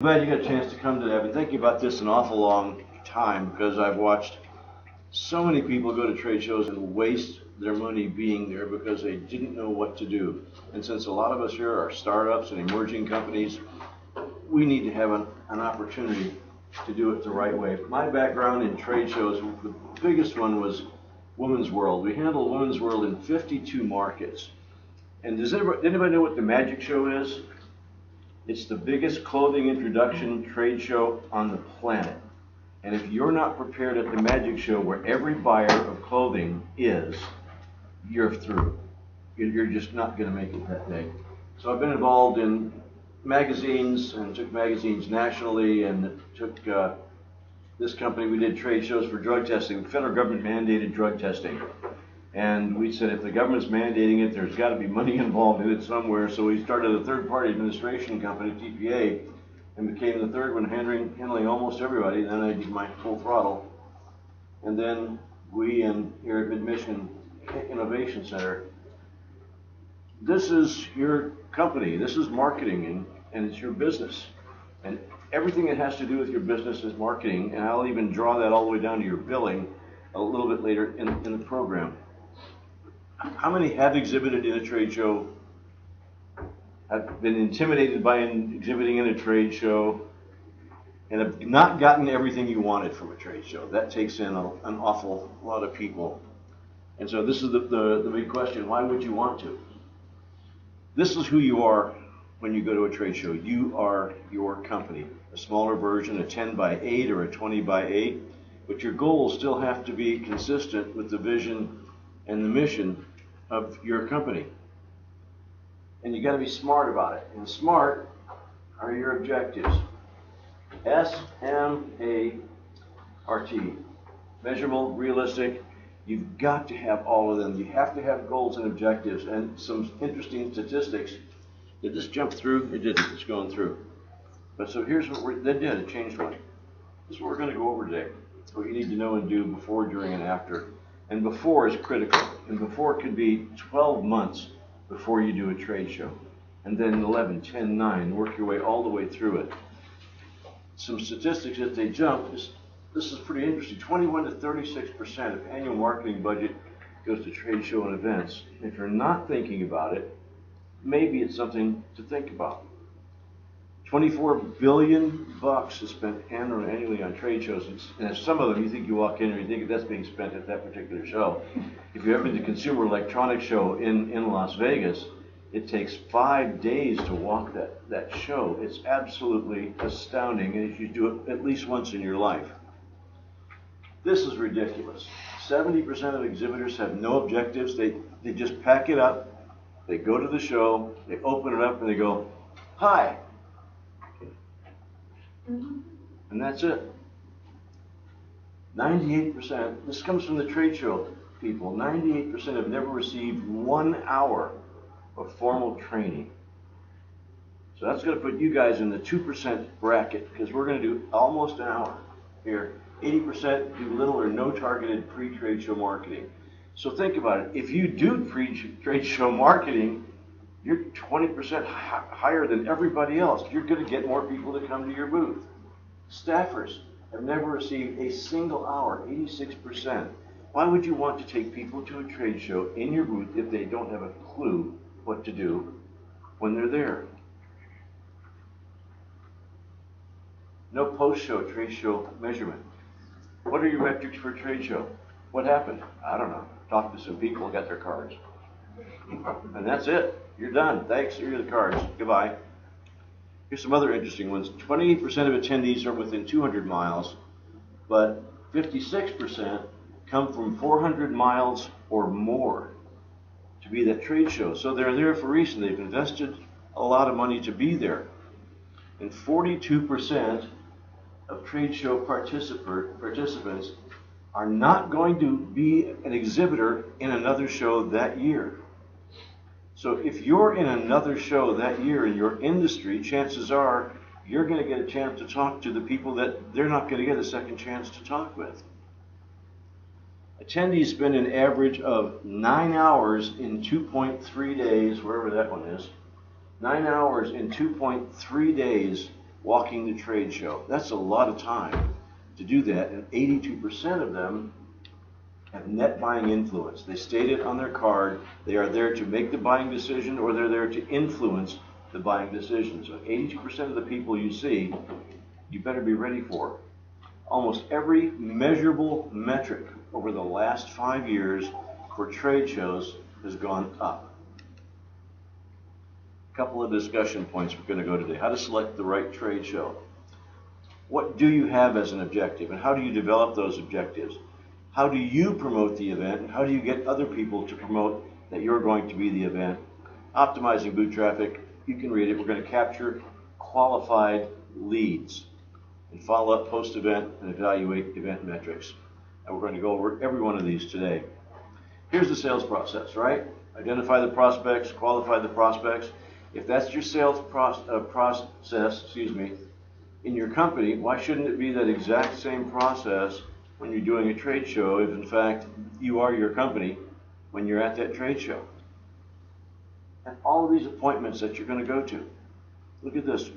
Glad you got a chance to come today. I've been thinking about this an awful long time because I've watched so many people go to trade shows and waste their money being there because they didn't know what to do. And since a lot of us here are startups and emerging companies, we need to have an opportunity to do it the right way. My background in trade shows, the biggest one was Women's World. We handled Women's World in 52 markets. And does anybody know what the Magic Show is? It's the biggest clothing introduction trade show on the planet. And if you're not prepared at the Magic Show where every buyer of clothing is, you're through. You're just not going to make it that day. So I've been involved in magazines and took magazines nationally and took this company. We did trade shows for drug testing. The federal government mandated drug testing. And we said if the government's mandating it, there's got to be money involved in it somewhere. So we started a third-party administration company, TPA, and became the third one handling almost everybody. Then I did my full throttle. And then we here at Mid-Michigan Innovation Center, this is your company. This is marketing, and it's your business. And everything that has to do with your business is marketing. And I'll even draw that all the way down to your billing a little bit later in the program. How many have exhibited in a trade show, have been intimidated by exhibiting in a trade show, and have not gotten everything you wanted from a trade show? That takes in an awful lot of people. And so this is the big question: why would you want to? This is who you are when you go to a trade show. You are your company. A smaller version, a 10 by 8 or a 20 by 8, but your goals still have to be consistent with the vision and the mission of your company. And you got to be smart about it. And smart are your objectives. SMART. Measurable, realistic. You've got to have all of them. You have to have goals and objectives. And some interesting statistics. Did this jump through? It didn't. It's going through. But so here's what it changed one. This is what we're going to go over today. What you need to know and do before, during, and after. And before is critical. And before could be 12 months before you do a trade show. And then 11, 10, 9, work your way all the way through it. Some statistics that they jump, this is pretty interesting. 21 to 36% of annual marketing budget goes to trade show and events. If you're not thinking about it, maybe it's something to think about. $24 billion is spent annually on trade shows, and some of them you think you walk in and you think that's being spent at that particular show. If you've ever been to Consumer Electronics Show in Las Vegas, it takes 5 days to walk that show. It's absolutely astounding, and you should do it at least once in your life. This is ridiculous. 70% of exhibitors have no objectives. They just pack it up, they go to the show, they open it up, and they go, "Hi." And that's it. 98%, this comes from the trade show people, 98% have never received 1 hour of formal training. So that's going to put you guys in the 2% bracket, because we're going to do almost an hour here. 80% do little or no targeted pre-trade show marketing. So think about it. If you do pre-trade show marketing, you're 20% higher than everybody else. You're going to get more people to come to your booth. Staffers have never received a single hour, 86%. Why would you want to take people to a trade show in your booth if they don't have a clue what to do when they're there? No post-show trade show measurement. What are your metrics for a trade show? What happened? I don't know. Talked to some people, got their cards. And that's it. You're done. Thanks. Here are the cards. Goodbye. Here's some other interesting ones. 28% of attendees are within 200 miles, but 56% come from 400 miles or more to be that trade show. So they're there for a reason. They've invested a lot of money to be there. And 42% of trade show participants are not going to be an exhibitor in another show that year. So if you're in another show that year in your industry, chances are you're going to get a chance to talk to the people that they're not going to get a second chance to talk with. Attendees spend an average of 9 hours in 2.3 days, wherever that one is, 9 hours in 2.3 days walking the trade show. That's a lot of time to do that, and 82% of them have net buying influence. They state it on their card. They are there to make the buying decision, or they're there to influence the buying decision. So 82% of the people you see, you better be ready for. Almost every measurable metric over the last 5 years for trade shows has gone up. A couple of discussion points we're going to go today. How to select the right trade show. What do you have as an objective, and how do you develop those objectives? How do you promote the event, and how do you get other people to promote that you're going to be the event? Optimizing booth traffic, you can read it. We're going to capture qualified leads and follow up post-event and evaluate event metrics. And we're going to go over every one of these today. Here's the sales process, right? Identify the prospects, qualify the prospects. If that's your sales process, in your company, why shouldn't it be that exact same process when you're doing a trade show, if in fact you are your company when you're at that trade show? And all of these appointments that you're going to go to. Look at this.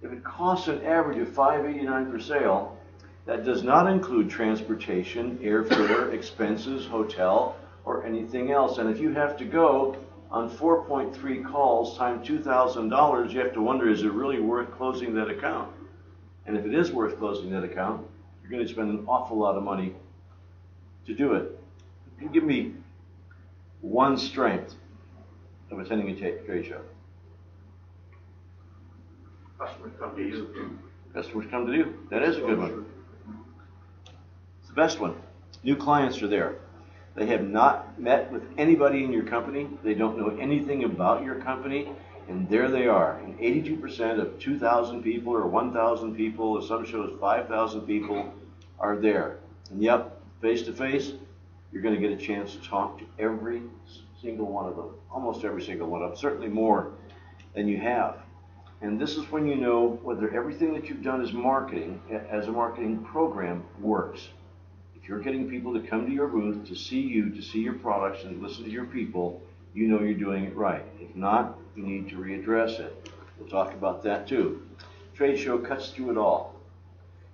If it costs an average of $5.89 per sale, that does not include transportation, airfare, expenses, hotel, or anything else. And if you have to go on 4.3 calls times $2,000, you have to wonder, is it really worth closing that account? And if it is worth closing that account, you're going to spend an awful lot of money to do it. Can you give me one strength of attending a trade show? Customers come to you. Customers come to you. That is a good one. It's the best one. New clients are there. They have not met with anybody in your company. They don't know anything about your company. And there they are. And 82% of 2,000 people or 1,000 people, or some shows 5,000 people, are there. And yep, face to face, you're going to get a chance to talk to every single one of them. Almost every single one of them. Certainly more than you have. And this is when you know whether everything that you've done as marketing, as a marketing program, works. If you're getting people to come to your booth to see you, to see your products, and listen to your people, you know you're doing it right. If not, you need to readdress it. We'll talk about that too. Trade show cuts through it all.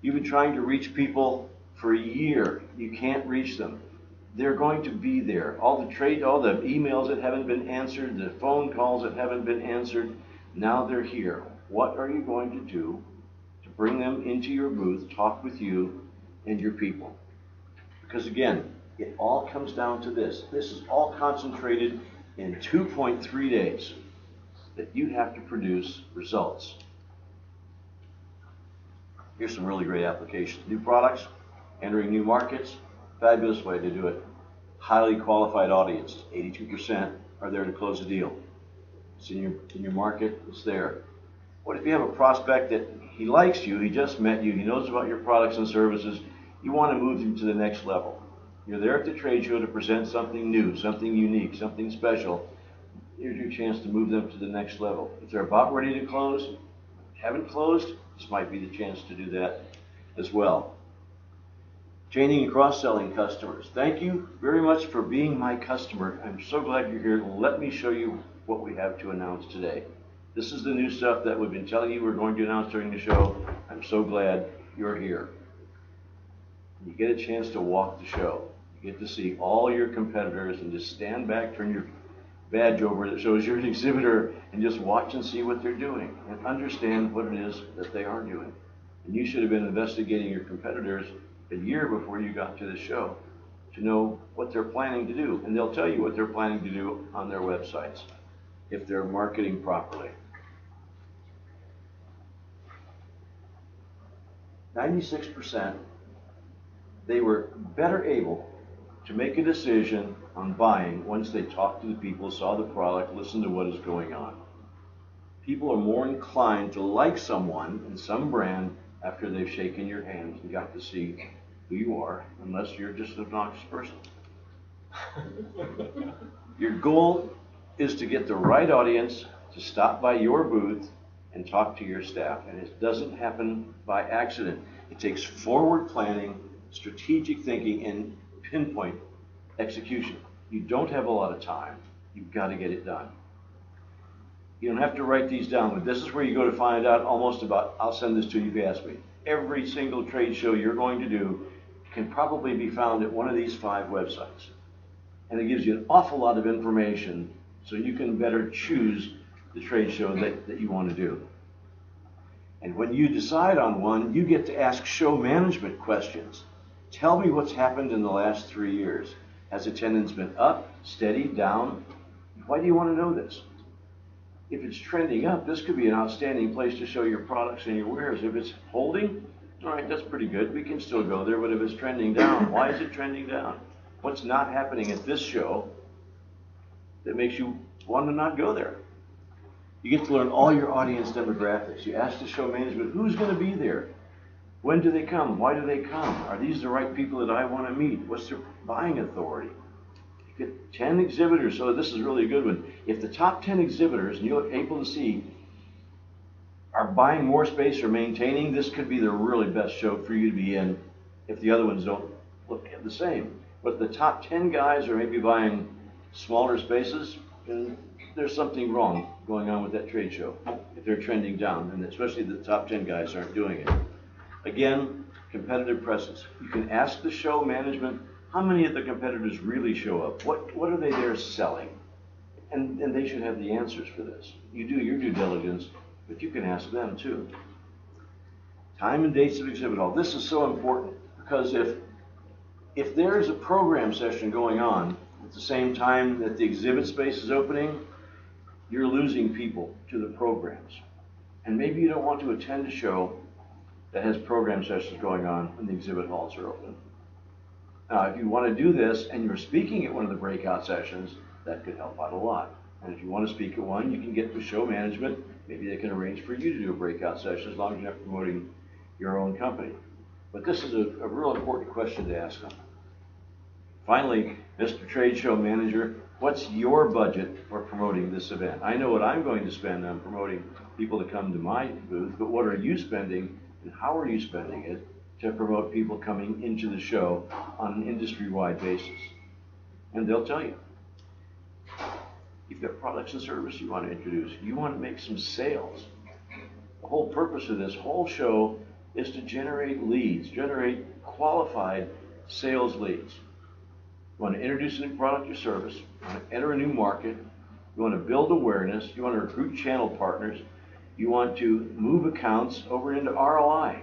You've been trying to reach people for a year. You can't reach them. They're going to be there. All the emails that haven't been answered, the phone calls that haven't been answered, now they're here. What are you going to do to bring them into your booth, talk with you and your people? Because again, it all comes down to this. This is all concentrated in 2.3 days that you have to produce results. Here's some really great applications. New products, entering new markets, fabulous way to do it. Highly qualified audience, 82% are there to close a deal. It's in your market, it's there. What if you have a prospect that he likes you, he just met you, he knows about your products and services, you want to move him to the next level. You're there at the trade show to present something new, something unique, something special. Here's your chance to move them to the next level. If they're about ready to close, haven't closed, this might be the chance to do that as well. Training and cross-selling customers. Thank you very much for being my customer. I'm so glad you're here. Let me show you what we have to announce today. This is the new stuff that we've been telling you we're going to announce during the show. I'm so glad you're here. You get a chance to walk the show. You get to see all your competitors and just stand back, turn your badge over that shows you're an exhibitor, and just watch and see what they're doing and understand what it is that they are doing. And you should have been investigating your competitors a year before you got to the show to know what they're planning to do. And they'll tell you what they're planning to do on their websites if they're marketing properly. 96%, they were better able to make a decision on buying once they talked to the people, saw the product, listened to what is going on. People are more inclined to like someone in some brand after they've shaken your hand and got to see who you are, unless you're just an obnoxious person. Your goal is to get the right audience to stop by your booth and talk to your staff. And it doesn't happen by accident. It takes forward planning, strategic thinking, and pinpoint execution. You don't have a lot of time. You've got to get it done. You don't have to write these down, but this is where you go to find out almost about, I'll send this to you if you ask me. Every single trade show you're going to do can probably be found at one of these 5 websites. And it gives you an awful lot of information so you can better choose the trade show that you want to do. And when you decide on one, you get to ask show management questions. Tell me what's happened in the last 3 years. Has attendance been up, steady, down? Why do you want to know this? If it's trending up, this could be an outstanding place to show your products and your wares. If it's holding, all right, that's pretty good. We can still go there. But if it's trending down, why is it trending down? What's not happening at this show that makes you want to not go there? You get to learn all your audience demographics. You ask the show management, who's going to be there? When do they come? Why do they come? Are these the right people that I want to meet? What's their buying authority? You get 10 exhibitors, so this is really a good one. If the top 10 exhibitors, and you're able to see, are buying more space or maintaining, this could be the really best show for you to be in if the other ones don't look the same. But if the top 10 guys are maybe buying smaller spaces, then there's something wrong going on with that trade show if they're trending down, and especially the top 10 guys aren't doing it. Again, competitive presence. You can ask the show management, how many of the competitors really show up? What are they there selling? And they should have the answers for this. You do your due diligence, but you can ask them too. Time and dates of exhibit hall. This is so important because if there is a program session going on at the same time that the exhibit space is opening, you're losing people to the programs. And maybe you don't want to attend a show that has program sessions going on when the exhibit halls are open. Now, if you want to do this and you're speaking at one of the breakout sessions, that could help out a lot. And if you want to speak at one, you can get with show management. Maybe they can arrange for you to do a breakout session as long as you're not promoting your own company. But this is a real important question to ask them. Finally, Mr. Trade Show Manager, what's your budget for promoting this event? I know what I'm going to spend on promoting people to come to my booth, but what are you spending and how are you spending it to promote people coming into the show on an industry-wide basis? And they'll tell you. You've got products and services you want to introduce. You want to make some sales. The whole purpose of this whole show is to generate leads, generate qualified sales leads. You want to introduce a new product or service. You want to enter a new market. You want to build awareness. You want to recruit channel partners. You want to move accounts over into ROI.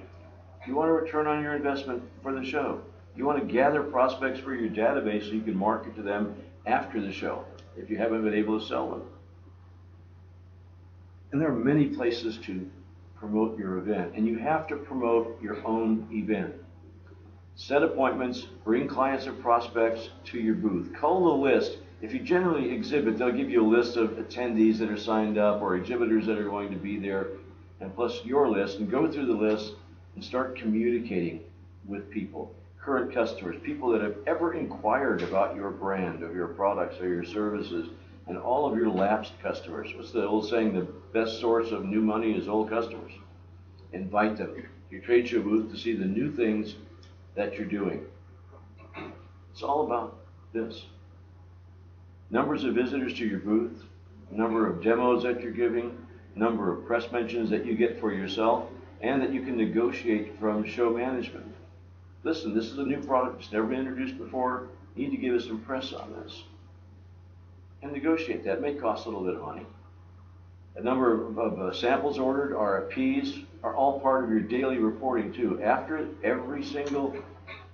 You want a return on your investment for the show. You want to gather prospects for your database so you can market to them after the show if you haven't been able to sell them. And there are many places to promote your event, and you have to promote your own event. Set appointments, bring clients or prospects to your booth. Cull the list. If you generally exhibit, they'll give you a list of attendees that are signed up or exhibitors that are going to be there, and plus your list, and go through the list and start communicating with people, current customers, people that have ever inquired about your brand or your products or your services, and all of your lapsed customers. What's the old saying? The best source of new money is old customers. Invite them to your trade show booth to see the new things that you're doing. It's all about this. Numbers of visitors to your booth, number of demos that you're giving, number of press mentions that you get for yourself, and that you can negotiate from show management. Listen, this is a new product that's never been introduced before. You need to give us some press on this. And negotiate that. It may cost a little bit of money. A number of samples ordered, RFPs, are all part of your daily reporting too. After every single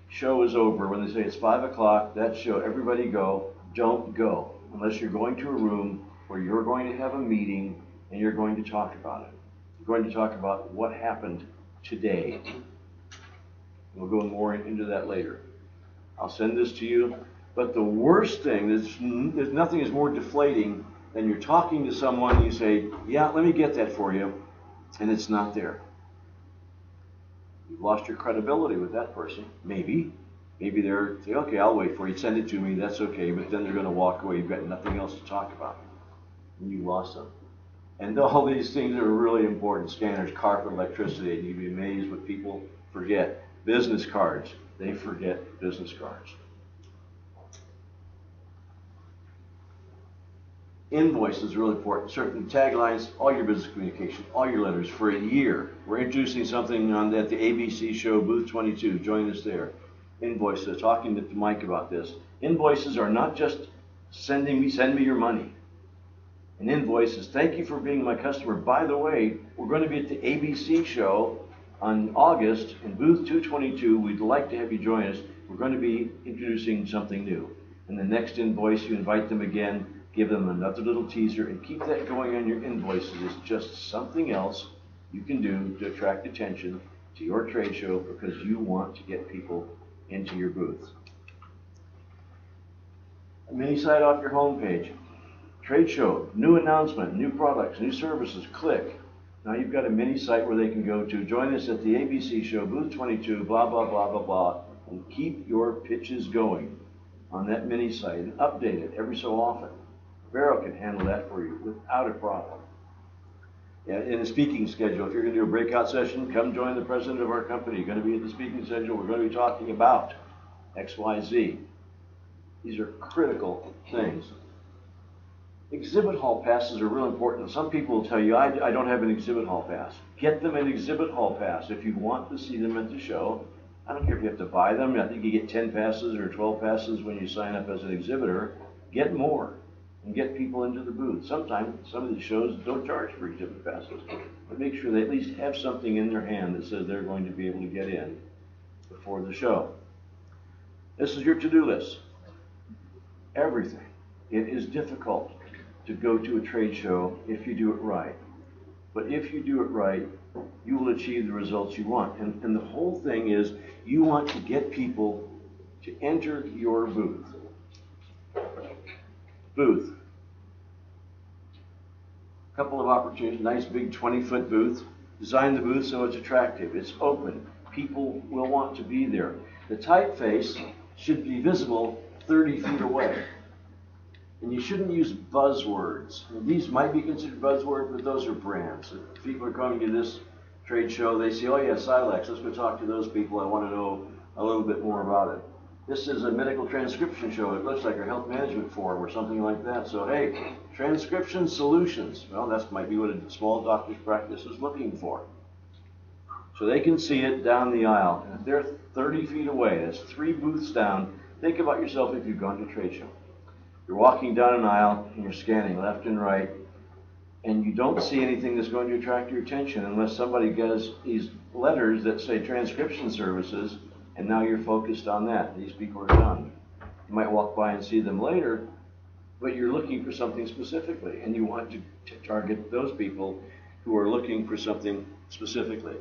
show is over, when they say it's 5 o'clock, that show, everybody go. Don't go unless you're going to a room where you're going to have a meeting and you're going to talk about it. You're going to talk about what happened today. We'll go more into that later. I'll send this to you. But the worst thing, there's nothing is more deflating than you're talking to someone and you say, yeah, let me get that for you, and it's not there. You've lost your credibility with that person. Maybe they're say, okay, I'll wait for you. Send it to me. That's okay. But then they're going to walk away. You've got nothing else to talk about. And you lost them. And all these things are really important. Scanners, carpet, electricity. And you'd be amazed what people forget. Business cards. They forget business cards. Invoices are really important. Certain taglines, all your business communication, all your letters for a year. We're introducing something at the ABC show, booth 22. Join us there. Invoices, talking to Mike about this. Invoices are not just send me your money. An invoice is thank you for being my customer. By the way, we're going to be at the ABC show on August in booth 222. We'd like to have you join us. We're going to be introducing something new. And the next invoice, you invite them again, give them another little teaser, and keep that going on your invoices. It's just something else you can do to attract attention to your trade show because you want to get people into your booth. A mini site off your homepage. Trade show, new announcement, new products, new services, click. Now you've got a mini site where they can go to. Join us at the ABC show, booth 22, blah, blah, blah, blah, blah, and keep your pitches going on that mini site and update it every so often. Vero can handle that for you without a problem. Yeah, in a speaking schedule, if you're going to do a breakout session, come join the president of our company. You're going to be at the speaking schedule. We're going to be talking about XYZ. These are critical things. Exhibit hall passes are real important. Some people will tell you, I don't have an exhibit hall pass. Get them an exhibit hall pass if you want to see them at the show. I don't care if you have to buy them. I think you get 10 passes or 12 passes when you sign up as an exhibitor. Get more and get people into the booth. Sometimes some of these shows don't charge for exhibit passes, but make sure they at least have something in their hand that says they're going to be able to get in before the show. This is your to-do list. Everything. It is difficult to go to a trade show if you do it right. But if you do it right, you will achieve the results you want. And the whole thing is you want to get people to enter your booth. Booth. A couple of opportunities. Nice big 20-foot booth. Design the booth so it's attractive. It's open. People will want to be there. The typeface should be visible 30 feet away. And you shouldn't use buzzwords. These might be considered buzzwords, but those are brands. If people are coming to this trade show, they say, oh yeah, Silex, let's go talk to those people. I want to know a little bit more about it. This is a medical transcription show. It looks like a health management forum or something like that. So hey, transcription solutions. Well, that might be what a small doctor's practice is looking for. So they can see it down the aisle. And if they're 30 feet away, that's 3 booths down. Think about yourself if you've gone to a trade show. You're walking down an aisle and you're scanning left and right, and you don't see anything that's going to attract your attention unless somebody gets these letters that say transcription services, and now you're focused on that. These people are done. You might walk by and see them later, but you're looking for something specifically, and you want to target those people who are looking for something specifically.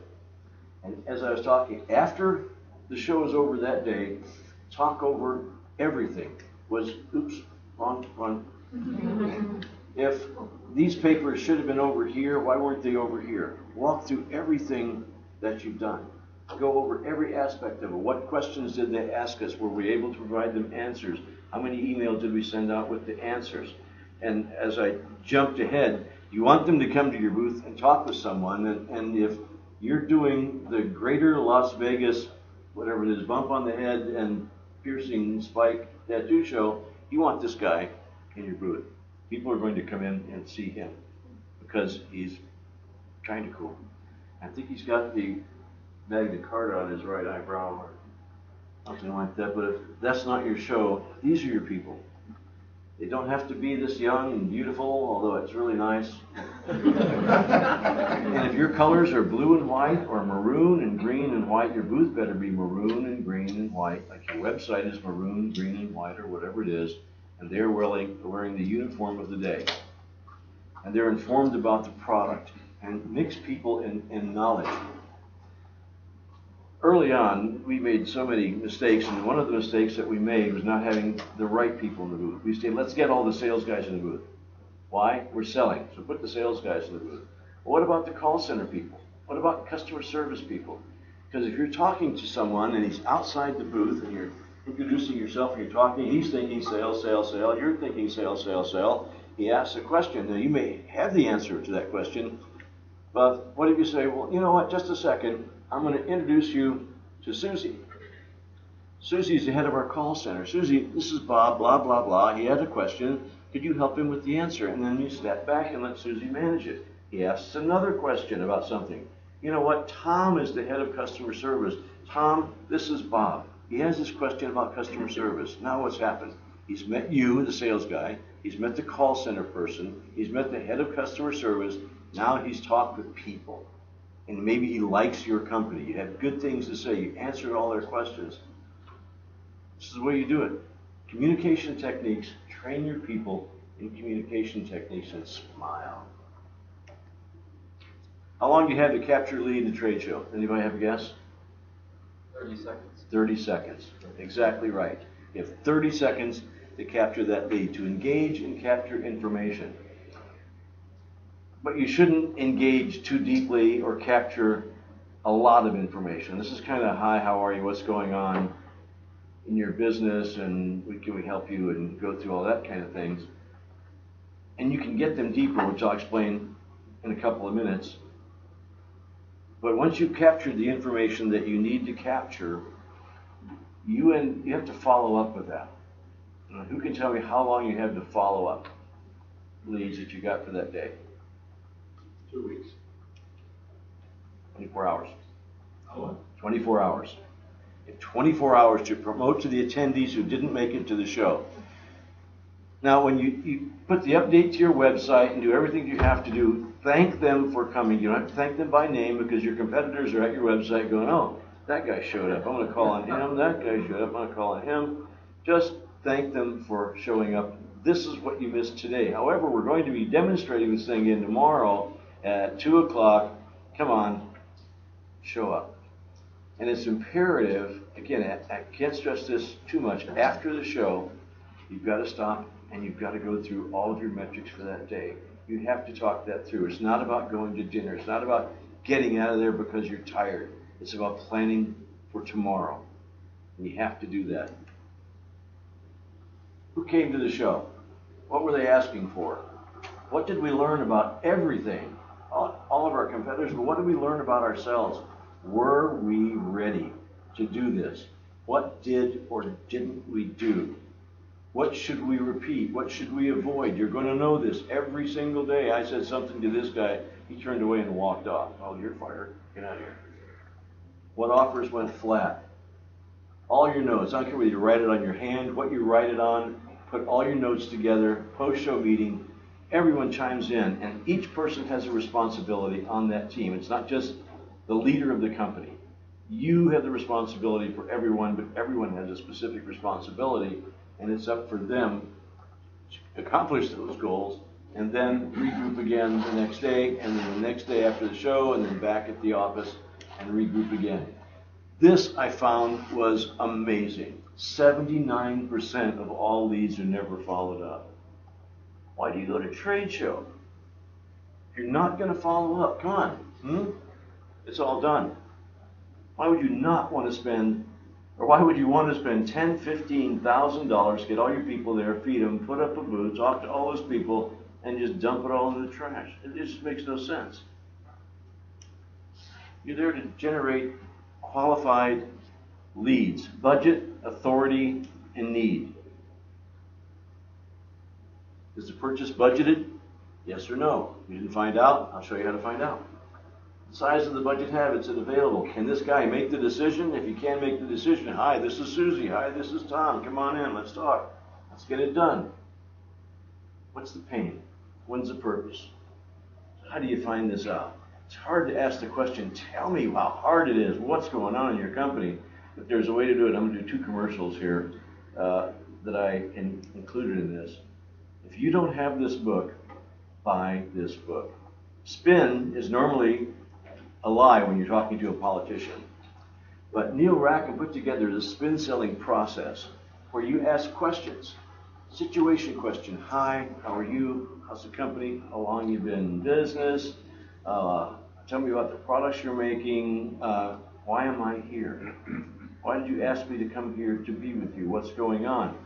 And as I was talking, after the show is over that day, talk over everything. Wrong. If these papers should have been over here, why weren't they over here? Walk through everything that you've done. Go over every aspect of it. What questions did they ask us? Were we able to provide them answers? How many emails did we send out with the answers? And as I jumped ahead, you want them to come to your booth and talk with someone. And if you're doing the greater Las Vegas, whatever it is, bump on the head and piercing spike tattoo show, you want this guy in your booth. People are going to come in and see him because he's kind of cool. I think he's got the Magna Carta on his right eyebrow or something like that. But if that's not your show, these are your people. They don't have to be this young and beautiful, although it's really nice. And if your colors are blue and white or maroon and green and white, your booth better be maroon and green and white. Like your website is maroon, green, and white or whatever it is. And they're wearing the uniform of the day. And they're informed about the product. And mix people in knowledge. Early on, we made so many mistakes, and one of the mistakes that we made was not having the right people in the booth. We said, let's get all the sales guys in the booth. Why? We're selling, so put the sales guys in the booth. Well, what about the call center people? What about customer service people? Because if you're talking to someone and he's outside the booth and you're introducing yourself and you're talking, he's thinking sales, sales, sale, you're thinking sales, sales, sale. He asks a question. Now, you may have the answer to that question, but what if you say, well, you know what, just a second, I'm going to introduce you to Susie. Susie's the head of our call center. Susie, this is Bob, blah, blah, blah. He had a question. Could you help him with the answer? And then you step back and let Susie manage it. He asks another question about something. You know what? Tom is the head of customer service. Tom, this is Bob. He has this question about customer service. Now what's happened? He's met you, the sales guy. He's met the call center person. He's met the head of customer service. Now he's talked with people. And maybe he likes your company. You have good things to say. You answered all their questions. This is the way you do it. Communication techniques, train your people in communication techniques, and smile. How long do you have to capture a lead in a trade show? Anybody have a guess? 30 seconds. 30 seconds. Exactly right. You have 30 seconds to capture that lead, to engage and capture information. But you shouldn't engage too deeply or capture a lot of information. This is kind of, hi, how are you, what's going on in your business, and can we help you, and go through all that kind of things. And you can get them deeper, which I'll explain in a couple of minutes. But once you've captured the information that you need to capture, you have to follow up with that. Who can tell me how long you have to follow up leads that you got for that day? 2 weeks. 24 hours. Oh. 24 hours. You have 24 hours to promote to the attendees who didn't make it to the show. Now, when you put the update to your website and do everything you have to do, thank them for coming. You don't have to thank them by name, because your competitors are at your website going, oh, that guy showed up. I'm going to call on him. That guy showed up. I'm going to call on him. Just thank them for showing up. This is what you missed today. However, we're going to be demonstrating this thing again tomorrow at 2 o'clock. Come on, show up. And it's imperative, again, I can't stress this too much, after the show, you've got to stop and you've got to go through all of your metrics for that day. You have to talk that through. It's not about going to dinner. It's not about getting out of there because you're tired. It's about planning for tomorrow. And you have to do that. Who came to the show? What were they asking for? What did we learn about everything? All of our competitors, but what did we learn about ourselves? Were we ready to do this? What did or didn't we do? What should we repeat? What should we avoid? You're going to know this every single day. I said something to this guy. He turned away and walked off. Oh, you're fired. Get out of here. What offers went flat? All your notes. I don't care whether you write it on your hand, what you write it on, put all your notes together, post-show meeting. Everyone chimes in, and each person has a responsibility on that team. It's not just the leader of the company. You have the responsibility for everyone, but everyone has a specific responsibility, and it's up for them to accomplish those goals, and then regroup again the next day, and then the next day after the show, and then back at the office and regroup again. This, I found, was amazing. 79% of all leads are never followed up. Why do you go to trade show? If you're not going to follow up, come on. It's all done. Why would you not want to spend, or why would you want to spend $10,000, $15,000, get all your people there, feed them, put up a booth, talk to all those people, and just dump it all into the trash? It just makes no sense. You're there to generate qualified leads. Budget, authority, and need. Is the purchase budgeted? Yes or no? You didn't find out? I'll show you how to find out. The size of the budget habits and available. Can this guy make the decision? If he can't make the decision, hi, this is Susie. Hi, this is Tom. Come on in. Let's talk. Let's get it done. What's the pain? When's the purpose? How do you find this out? It's hard to ask the question, tell me how hard it is. What's going on in your company? If there's a way to do it, I'm going to do 2 commercials here that I included in this. If you don't have this book, buy this book. Spin is normally a lie when you're talking to a politician. But Neil Rackham put together the spin selling process where you ask questions. Situation question. Hi, how are you? How's the company? How long you been in business? Tell me about the products you're making. Why am I here? Why did you ask me to come here to be with you? What's going on?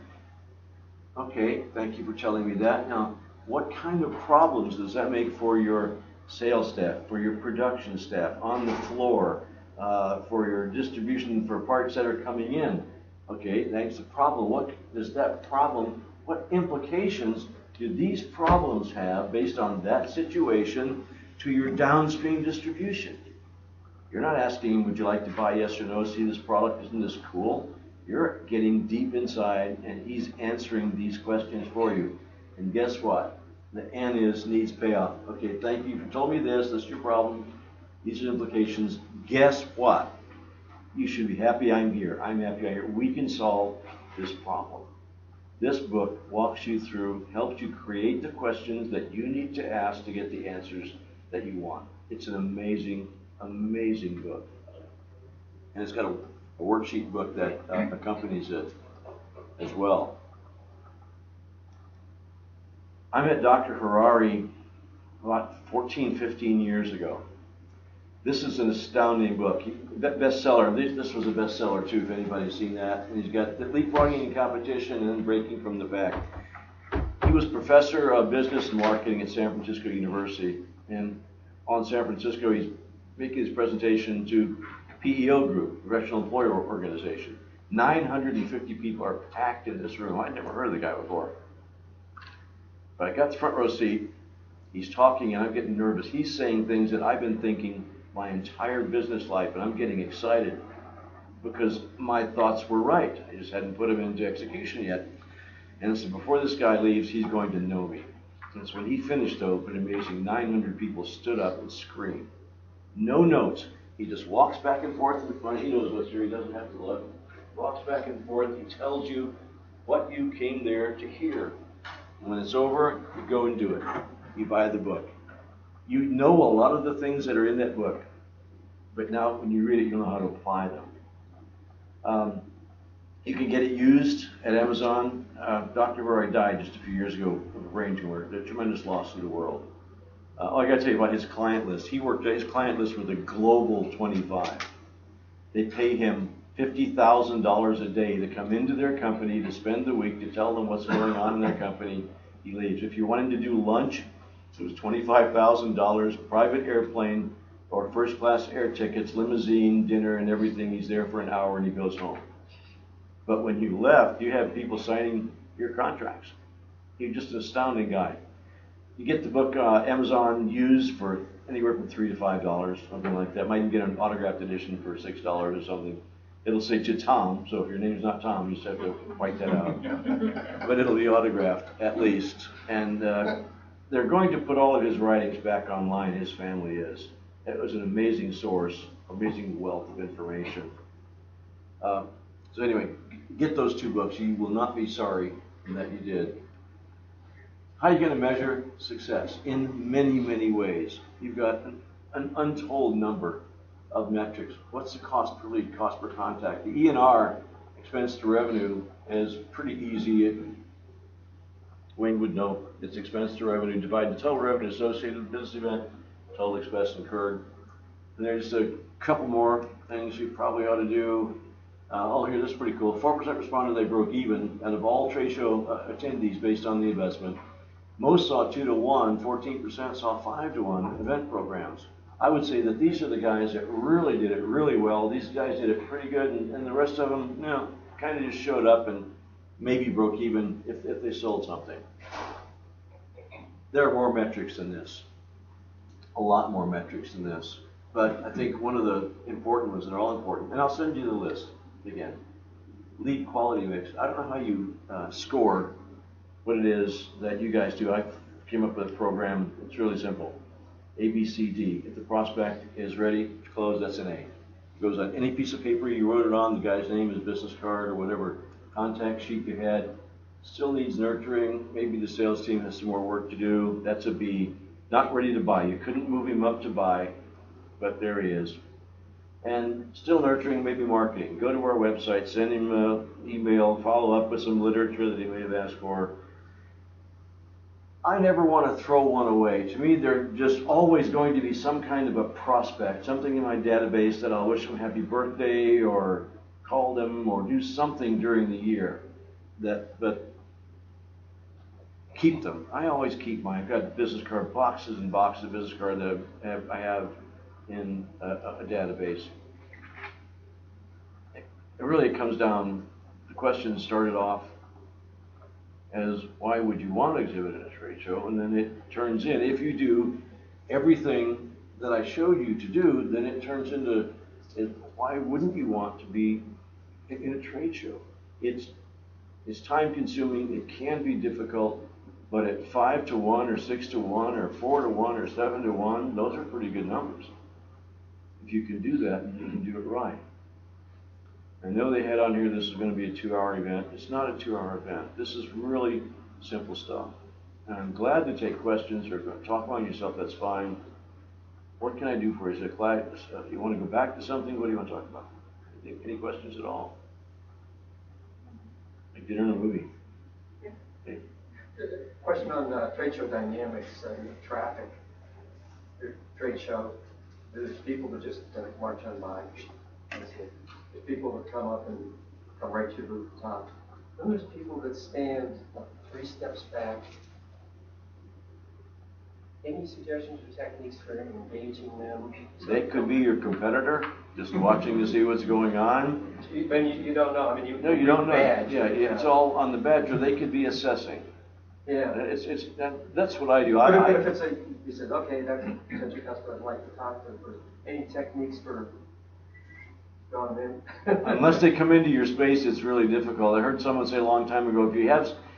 Okay, thank you for telling me that. Now, what kind of problems does that make for your sales staff, for your production staff, on the floor, for your distribution for parts that are coming in? Okay, that's the problem. What does that problem, what implications do these problems have, based on that situation, to your downstream distribution? You're not asking him, would you like to buy, yes or no, see this product, isn't this cool? You're getting deep inside, and he's answering these questions for you. And guess what? The N is needs payoff. Okay, thank you. You told me this, that's your problem. These are the implications. Guess what? You should be happy I'm here. I'm happy I'm here. We can solve this problem. This book walks you through, helps you create the questions that you need to ask to get the answers that you want. It's an amazing, amazing book. And it's got a worksheet book that accompanies it as well. I met Dr. Harari about 14, 15 years ago. This is an astounding book. Bestseller. This was a bestseller too, if anybody's seen that. And he's got the leapfrogging in competition and then breaking from the back. He was professor of business and marketing at San Francisco University. And on San Francisco, he's making his presentation to PEO Group, Professional Employer Organization. 950 people are packed in this room. I'd never heard of the guy before. But I got the front row seat. He's talking, and I'm getting nervous. He's saying things that I've been thinking my entire business life, and I'm getting excited because my thoughts were right. I just hadn't put them into execution yet. And so before this guy leaves, he's going to know me. And so when he finished, though, an amazing 900 people stood up and screamed. No notes. He just walks back and forth in the front. He knows what's here. He doesn't have to look. Walks back and forth. He tells you what you came there to hear. And when it's over, you go and do it. You buy the book. You know a lot of the things that are in that book, but now when you read it, you know how to apply them. You can get it used at Amazon. Dr. Harari died just a few years ago of a brain tumor, a tremendous loss to the world. I got to tell you about his client list. His client list was a global 25. They pay him $50,000 a day to come into their company to spend the week to tell them what's going on in their company. He leaves. If you want him to do lunch, it was $25,000, private airplane or first class air tickets, limousine, dinner, and everything. He's there for an hour and he goes home. But when you left, you had people signing your contracts. He's just an astounding guy. You get the book Amazon used for anywhere from $3 to $5, something like that. Might even get an autographed edition for $6 or something. It'll say to Tom, so if your name's not Tom, you just have to white that out. But it'll be autographed at least. And they're going to put all of his writings back online. His family is. It was an amazing source, amazing wealth of information. So anyway, get those two books. You will not be sorry that you did. How are you going to measure success? In many, many ways. You've got an untold number of metrics. What's the cost per lead, cost per contact? The E&R, expense to revenue, is pretty easy. Wayne would know it's expense to revenue divided the total revenue associated with the business event, total expense incurred. And there's a couple more things you probably ought to do. Here, this is pretty cool. 4% responded they broke even out of all trade show attendees based on the investment. Most saw 2 to 1, 14% saw 5 to 1 event programs. I would say that these are the guys that really did it really well. These guys did it pretty good, and the rest of them, kind of just showed up and maybe broke even if they sold something. There are more metrics than this, a lot more metrics than this. But I think one of the important ones, and they're all important, and I'll send you the list again. Lead quality mix. I don't know how you score what it is that you guys do. I came up with a program. It's really simple. A, B, C, D. If the prospect is ready to close, that's an A. It goes on any piece of paper you wrote it on, the guy's name, his business card, or whatever contact sheet you had. Still needs nurturing. Maybe the sales team has some more work to do. That's a B. Not ready to buy. You couldn't move him up to buy, but there he is. And still nurturing, maybe marketing. Go to our website, send him an email, follow up with some literature that he may have asked for. I never want to throw one away. To me, they're just always going to be some kind of a prospect, something in my database that I'll wish them happy birthday or call them or do something during the year. But keep them. I always keep mine. I've got business card boxes and boxes of business cards that I have in a database. It really comes down, the question started off, as why would you want to exhibit at a trade show? And then it turns in, if you do everything that I showed you to do, then it turns into, why wouldn't you want to be in a trade show? It's time consuming, it can be difficult, but at 5 to 1 or 6 to 1 or 4 to 1 or 7 to 1, those are pretty good numbers. If you can do that, you can do it right. I know they had on here this is going to be a 2-hour event. It's not a 2-hour event. This is really simple stuff. And I'm glad to take questions or talk on yourself, that's fine. What can I do for you? Is it glad, you want to go back to something? What do you want to talk about? Any questions at all? Like dinner and a movie. Yeah. Hey. Question on trade show dynamics and traffic. Your trade show, there's people that just march on by. There's people that come up and come right to your booth top. Then there's people that stand like 3 steps back. Any suggestions or techniques for engaging them? They could be your competitor, just watching to see what's going on. But you don't know. I mean, No, you don't know. Badge, Yeah, it's all on the badge, or they could be assessing. Yeah. That's what I do. But if it's you said, okay, that's potential customer I'd like to talk to, but any techniques for going in? Unless they come into your space, it's really difficult. I heard someone say a long time ago,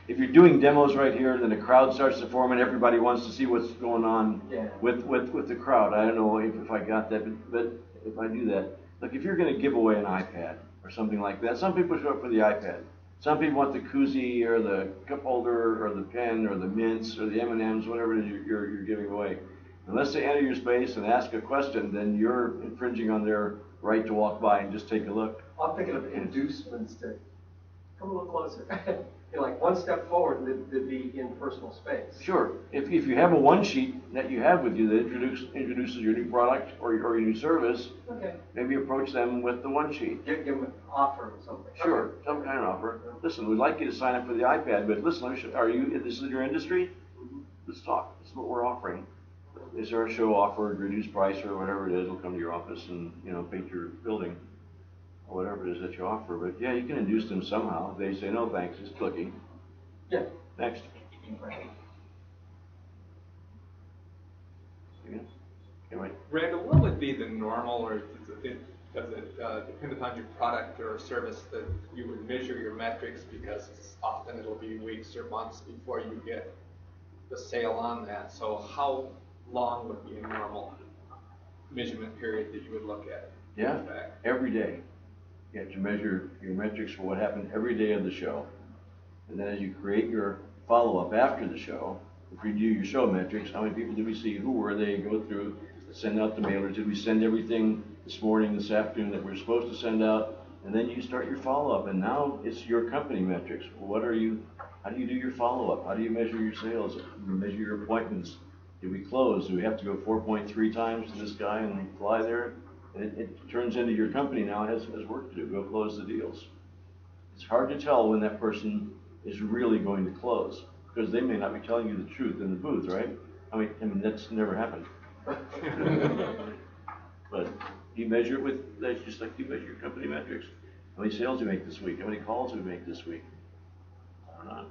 if you're doing demos right here, then a crowd starts to form and everybody wants to see what's going on with the crowd. I don't know if I got that, but if I do that, look, if you're going to give away an iPad or something like that, some people show up for the iPad. Some people want the koozie or the cup holder or the pen or the mints or the M&Ms, whatever it is you're giving away. Unless they enter your space and ask a question, then you're infringing on their right to walk by and just take a look. I'm thinking of inducements to come a little closer. Like 1 step forward, that'd be in personal space. Sure. If you have a one sheet that you have with you that introduces your new product or your new service, okay, maybe approach them with the one sheet. Give them an offer or something. Sure, Okay. some kind of offer. Listen, we'd like you to sign up for the iPad, but listen, this is your industry? Let's talk. This is what we're offering. Is there a show offer, reduced price, or whatever it is? We'll come to your office and paint your building, or whatever it is that you offer. But yeah, you can induce them somehow. If they say no thanks, it's clicking. Yeah. Next. Randall, what would be the normal, or does it depend upon your product or service that you would measure your metrics, because often it'll be weeks or months before you get the sale on that. So how long would be a normal measurement period that you would look at? Yeah, every day. You have to measure your metrics for what happened every day of the show. And then as you create your follow-up after the show, if you do your show metrics, how many people did we see, who were they, go through, send out the mailers, did we send everything this morning, this afternoon that we're supposed to send out, and then you start your follow-up, and now it's your company metrics. How do you do your follow-up? How do you measure your sales? Do you measure your appointments? Did we close? Do we have to go 4.3 times to this guy and fly there? And it turns into your company now has work to do, go close the deals. It's hard to tell when that person is really going to close, because they may not be telling you the truth in the booth, right? I mean that's never happened. But you measure it with, that's just like you measure your company metrics. How many sales you make this week? How many calls we make this week? On and on.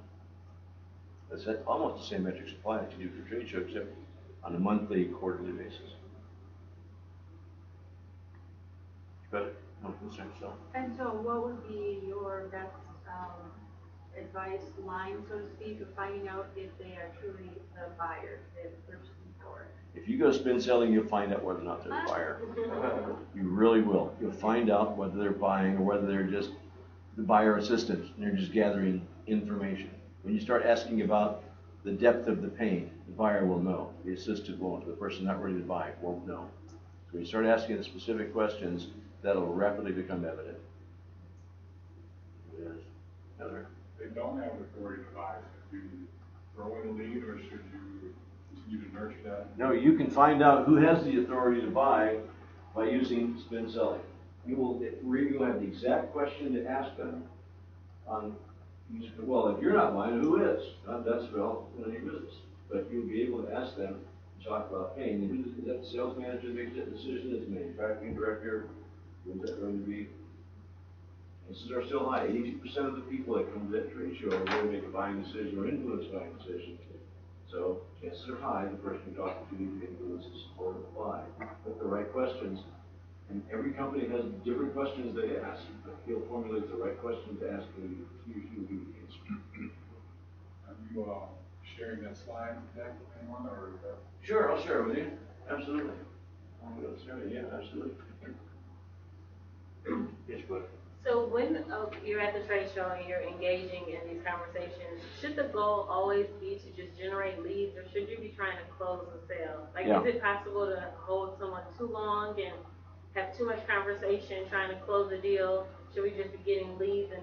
That's almost the same metrics apply that you do for trade show, except on a monthly, quarterly basis. But no concern, so. And so what would be your best advice line, so to speak, of finding out if they are truly the buyer, the purchasing power? If you go spin selling, you'll find out whether or not they're the buyer. You really will. You'll find out whether they're buying or whether they're just the buyer assistant and they're just gathering information. When you start asking about the depth of the pain, the buyer will know. The assistant won't. The person not ready to buy won't know. So when you start asking the specific questions, that'll rapidly become evident. Yes. Heather? They don't have authority to buy. Should you throw in a lead, or should you continue to nurture that? No, you can find out who has the authority to buy by using spin selling. You will have the exact question to ask them. Well, if you're not buying, who is? That's none of your business. But you'll be able to ask them to talk about pain. And is that the sales manager that makes that decision? Is the manufacturing director? Is that going to be? Chances are still high. 82% of the people that come to that trade show are going to make a buying decision or influence a buying decision. So chances are high the person you're talking to influences or apply with the right questions. And every company has different questions they ask, but he'll formulate the right question to ask and he or she will give you the answer. Are you sharing that slide deck with anyone, or is that? Sure, I'll share it with you. Absolutely. Yeah, absolutely. Yes, but. So when you're at the trade show and you're engaging in these conversations, should the goal always be to just generate leads, or should you be trying to close the sale? Like, Yeah. Is it possible to hold someone too long and have too much conversation trying to close a deal? Should we just be getting leads and?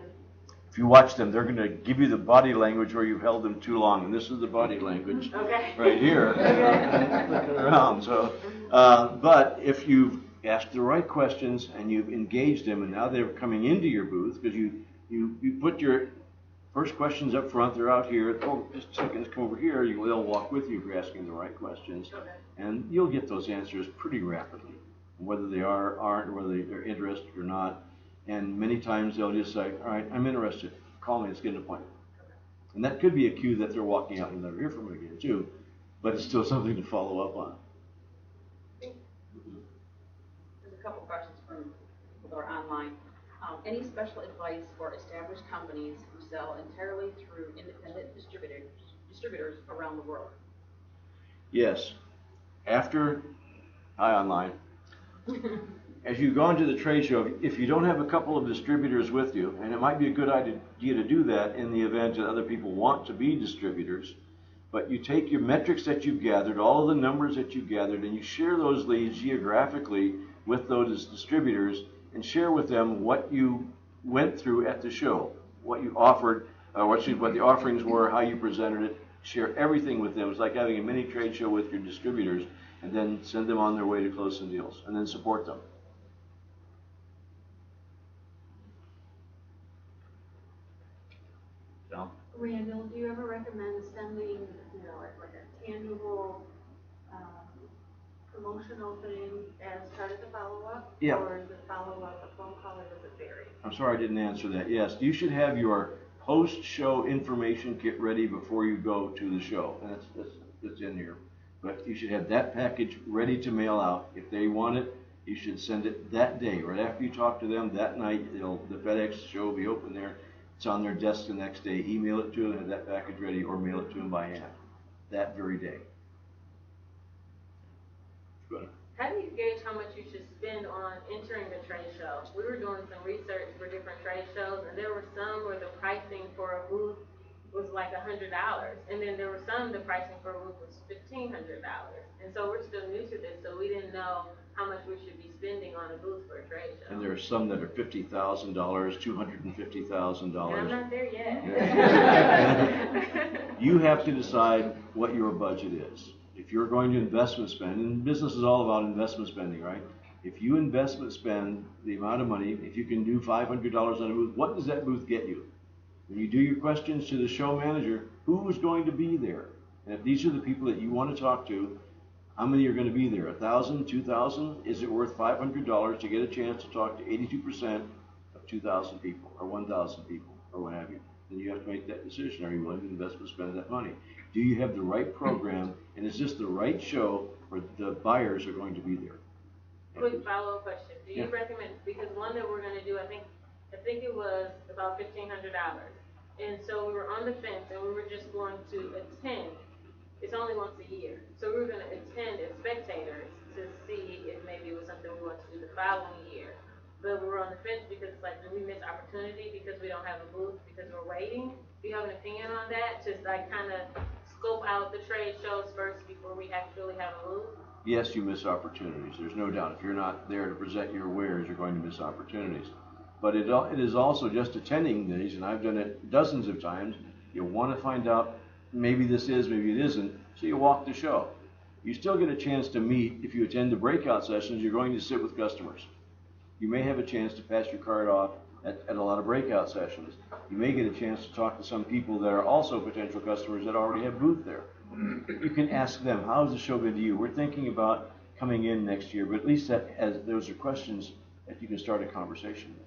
If you watch them, they're going to give you the body language where you've held them too long, and this is the body language right here. Okay. Looking around. So, but if you've asked the right questions and you've engaged them, and now they're coming into your booth because you put your first questions up front. They're out here. Oh, just a second, come over here. They'll walk with you if you're asking the right questions, and you'll get those answers pretty rapidly, whether they aren't, or whether they're interested or not. And many times they'll just say, all right, I'm interested. Call me, let's get an appointment. And that could be a cue that they're walking out and you'll never hear from them again too, but it's still something to follow up on. There's a couple questions from people that are online. Any special advice for established companies who sell entirely through independent distributors around the world? Yes. Hi online. As you go into the trade show, if you don't have a couple of distributors with you, and it might be a good idea to do that in the event that other people want to be distributors, but you take your metrics that you've gathered, all of the numbers that you've gathered, and you share those leads geographically with those distributors and share with them what you went through at the show, what you offered, what the offerings were, how you presented it. Share everything with them. It's like having a mini trade show with your distributors, and then send them on their way to close some deals, and then support them. Randall, do you ever recommend sending, like a tangible promotion opening as part of the follow-up? Yeah. Or is the follow-up a phone call, or does it vary? I'm sorry I didn't answer that. Yes, you should have your post-show information kit ready before you go to the show. And that's in here. But you should have that package ready to mail out. If they want it, you should send it that day. Right after you talk to them, that night, the FedEx show will be open there. It's on their desk the next day. Email it to them, have that package ready, or mail it to them by hand that very day. Go ahead. How do you gauge how much you should spend on entering the trade show? We were doing some research for different trade shows, and there were some where the pricing for a booth was like $100, and then there were some the pricing for a booth was $1,500. And so we're still new to this, so we didn't know how much we should be spending on a booth for a trade show. And there are some that are $50,000, $250,000. And I'm not there yet. You have to decide what your budget is. If you're going to investment spend, and business is all about investment spending, right? If you investment spend the amount of money, if you can do $500 on a booth, what does that booth get you? When you do your questions to the show manager, who's going to be there? And if these are the people that you want to talk to, how many are going to be there? 1,000, 2,000? Is it worth $500 to get a chance to talk to 82% of 2,000 people or 1,000 people or what have you? Then you have to make that decision. Are you willing to invest and spend that money? Do you have the right program, and is this the right show where the buyers are going to be there? Quick follow-up question. Do you recommend, because one that we're going to do, I think it was about $1,500. And so we were on the fence, and we were just going to attend. It's only once a year. So we were going to attend as spectators to see if maybe it was something we wanted to do the following year. But we were on the fence because it's like, do we miss opportunity because we don't have a booth, because we're waiting? Do you have an opinion on that? Just like kind of scope out the trade shows first before we actually have a booth? Yes, you miss opportunities. There's no doubt. If you're not there to present your wares, you're going to miss opportunities. But it is also just attending these, and I've done it dozens of times. You want to find out maybe this is, maybe it isn't, so you walk the show. You still get a chance to meet. If you attend the breakout sessions, you're going to sit with customers. You may have a chance to pass your card off at a lot of breakout sessions. You may get a chance to talk to some people that are also potential customers that already have booth there. You can ask them, how's the show been to you? We're thinking about coming in next year, but at least those are questions that you can start a conversation with.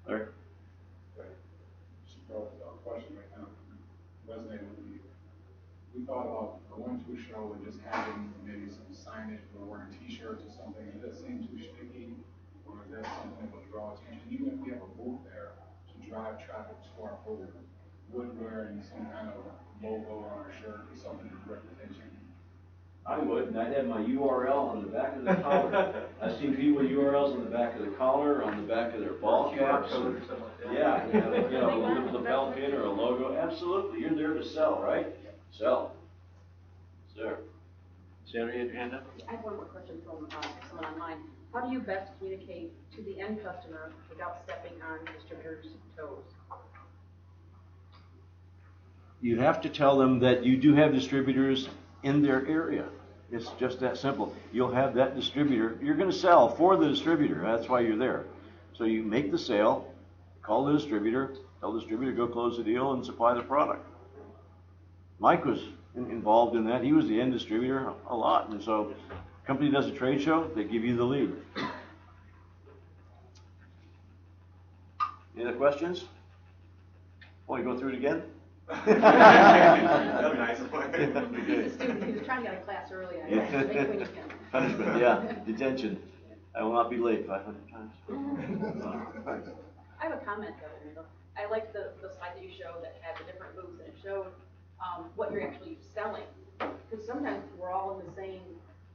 Larry? Just a question that kind of resonated with me. We thought about going to a show and just having maybe some signage or wearing t-shirts or something. Does that seem too sticky? Or is that something that would draw attention? Even if we have a booth there to drive traffic to our booth, would wearing some kind of logo on our shirt or something to direct attention? I would, and I'd have my URL on the back of the collar. I've seen people with URLs on the back of the collar, on the back of their ball caps. Code or something like that. Yeah, you know, a little lapel pin or a logo. Absolutely, you're there to sell, right? Sell. Sir. Sandra, you had your hand up? I have one more question from someone online. How do you best communicate to the end customer without stepping on distributors' toes? You have to tell them that you do have distributors in their area. It's just that simple. You'll have that distributor. You're going to sell for the distributor. That's why you're there. So you make the sale, call the distributor, tell the distributor to go close the deal and supply the product. Mike was involved in that. He was the end distributor a lot. And so company does a trade show, they give you the lead. Any other questions? Want to go through it again? That'd be nice. He's a student. He was trying to get a class early. I guess. Make it when you can. Punishment, yeah. Detention. I will not be late 500 times. I have a comment though, Randall. I liked the slide that you showed that had the different moves and it showed what you're actually selling. Because sometimes we're all in the same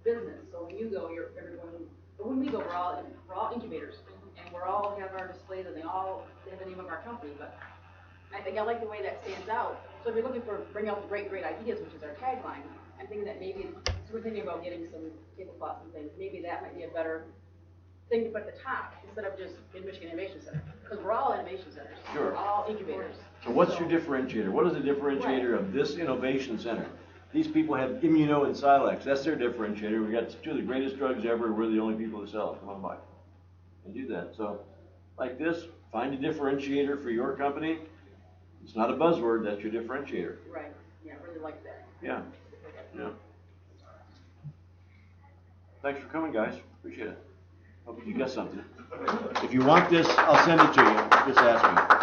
business. So when you go, everyone. But when we go, we're all incubators, and we're all have our displays, and they all have the name of our company. But I think I like the way that stands out. So if you're looking for bring out the great ideas, which is our tagline, I'm thinking that maybe so we're thinking about getting some tablecloths and things. Maybe that might be a better thing to put at the top instead of just Michigan Innovation Center, because we're all innovation centers. Sure. We're all incubators. So what's your differentiator? What is the differentiator of this innovation center? These people have Immuno and Silex. That's their differentiator. We got two of the greatest drugs ever. We're the only people who sell it. Come on by and do that. So like this, find a differentiator for your company. It's not a buzzword. That's your differentiator. Right. Yeah, I really like that. Yeah. Yeah. Thanks for coming, guys. Appreciate it. Hope you got something. If you want this, I'll send it to you. Just ask me.